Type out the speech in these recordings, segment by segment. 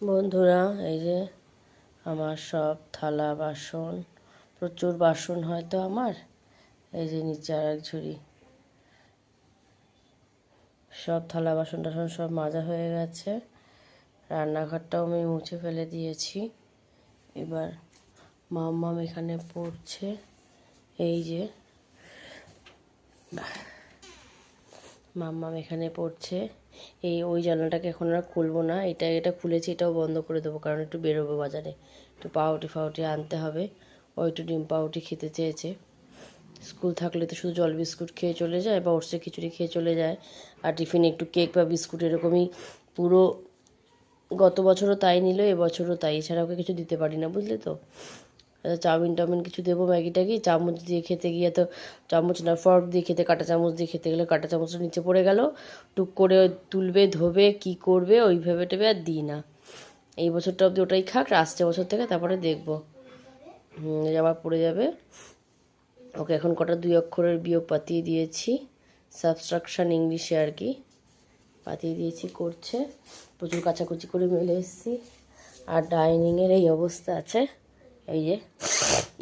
বন্ধুরা, এই যে আমার সব থালা বাসন, প্রচুর বাসন হয়তো আমার। এই যে নিচে আর এক ঝুড়ি সব থালা বাসন টাসন সব মাজা হয়ে গেছে। রান্নাঘরটাও আমি মুছে ফেলে দিয়েছি। এবার মাম্মাম এখানে পড়ছে। এই যে মাম্মাম এখানে পড়ছে। ওই জানলাটাকে এখন আর খুলবো না, এটা খুলেছি, এটাও বন্ধ করে দেবো, কারণ একটু বেরোবো বাজারে, একটু পাউরুটি আনতে হবে। ও একটু ডিম পাউরুটি খেতে চেয়েছে। স্কুল থাকলে তো শুধু জল বিস্কুট খেয়ে চলে যায় বা ওটসে খিচুড়ি খেয়ে চলে যায়, আর টিফিনে একটু কেক বা বিস্কুট এরকমই। পুরো গত বছরও তাই নিল, এবছরও তাই, এছাড়া ওকে কিছু দিতে পারি না, বুঝলে তো। চাউমিন টাউমিন কিছু দেবো, ম্যাগি ট্যাগি, চামচ দিয়ে খেতে গিয়ে তো, চামচ না ফর্ক দিয়ে খেতে, কাঁটা চামচ দিয়ে খেতে গেলে কাঁটা চামচটা নিচে পড়ে গেল, টুক করে তুলবে, ধোবে, কি করবে ওই ভেবে টেবে আর দিই না। এই বছরটা অবধি ওটাই খাক, আসছে বছর থেকে তারপরে দেখবো। আবার পড়ে যাবে। ওকে এখন কটা 2 অক্ষরের বিয়োগ পাতিয়ে দিয়েছি, সাবস্ট্রাকশন ইংলিশে আর কি, পাতিয়ে দিয়েছি, করছে। প্রচুর কাচাকুচি করে মেলে এসেছি। আর ডাইনিংয়ের এই অবস্থা আছে। এই যে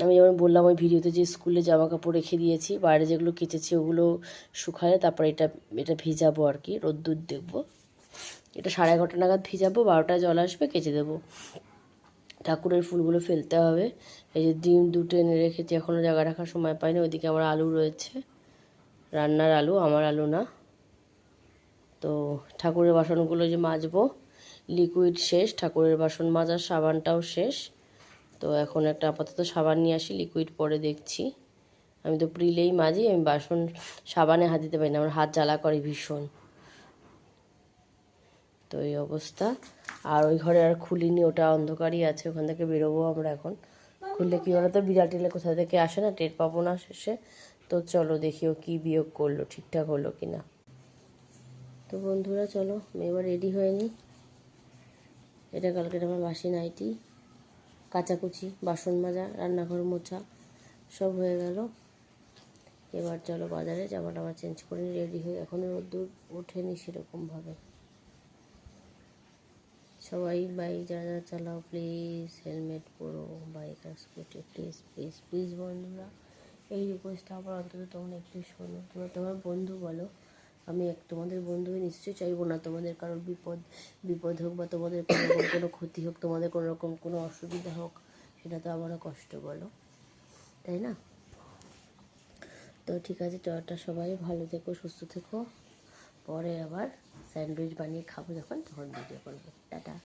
আমি যেমন বললাম ওই ভিডিওতে, যে স্কুলে জামা কাপড় রেখে দিয়েছি, বাইরে যেগুলো কেচেছি ওগুলো শুকালে তারপরে এটা ভিজাবো আর কি, রোদ্দুর দেখবো। এটা 11:30 নাগাদ ভিজাবো, 12টায় জল আসবে, কেচে দেবো। ঠাকুরের ফুলগুলো ফেলতে হবে। এই যে ডিম 2টো এনে রেখেছি, এখনও জায়গা রাখার সময় পাইনি। ওইদিকে আমার আলু রয়েছে, রান্নার আলু, আমার আলু না। তো ঠাকুরের বাসনগুলো যে মাজবো, লিকুইড শেষ, ঠাকুরের বাসন মাজার সাবানটাও শেষ। তো এখন একটা আপাতত সাবান নিয়ে আসি, লিকুইড পরে দেখছি। আমি তো প্রিলেই মাজি, আমি বাসন সাবানে হাত দিতে পারি না, আমার হাত জ্বালা করে ভীষণ। তো এই অবস্থা। আর ওই ঘরে আর খুলিনি, ওটা অন্ধকারই আছে, ওখান থেকে বেরোবো আমরা এখন। খুললে কী বলো তো, বিড়াল টিলে কোথা থেকে আসে না, টের পাবো না শেষে। তো চলো দেখি ও কী বিয়োগ করলো, ঠিকঠাক হলো কি না। তো বন্ধুরা চলো আমি এবার রেডি হয়ে নিই। এটা কালকের আমার বাসি নাইটি, কাচাকুচি, বাসন মাজা, রান্নাঘর মোছা সব হয়ে গেল। এবার চলো বাজারে, জামাটা আমার চেঞ্জ করে নিই, রেডি হয়ে। এখনও রোদ্দুর ওঠেনি সেরকমভাবে। সবাই বাইক যারা যারা চালাও প্লিজ হেলমেট পরো, বাইক আর স্কুটি প্লিজ প্লিজ প্লিজ বন্ধুরা, এই রিকোয়েস্টটা আবার অন্তত তোমরা একটু শোনো। তোমরা তোমার বন্ধু বলো, আমি তোমাদের বন্ধু হয়ে নিশ্চয়ই চাইবো না তোমাদের কারোর বিপদ হোক, বা তোমাদের কোনো রকম কোনো ক্ষতি হোক, তোমাদের কোনো রকম কোনো অসুবিধা হোক, সেটা তো আমারও কষ্ট, বলো, তাই না? তো ঠিক আছে, টাটা, সবাই ভালো থেকো, সুস্থ থেকো। পরে আবার স্যান্ডউইচ বানিয়ে খাবো যখন, তখন ভিডিও করবো। টাটা।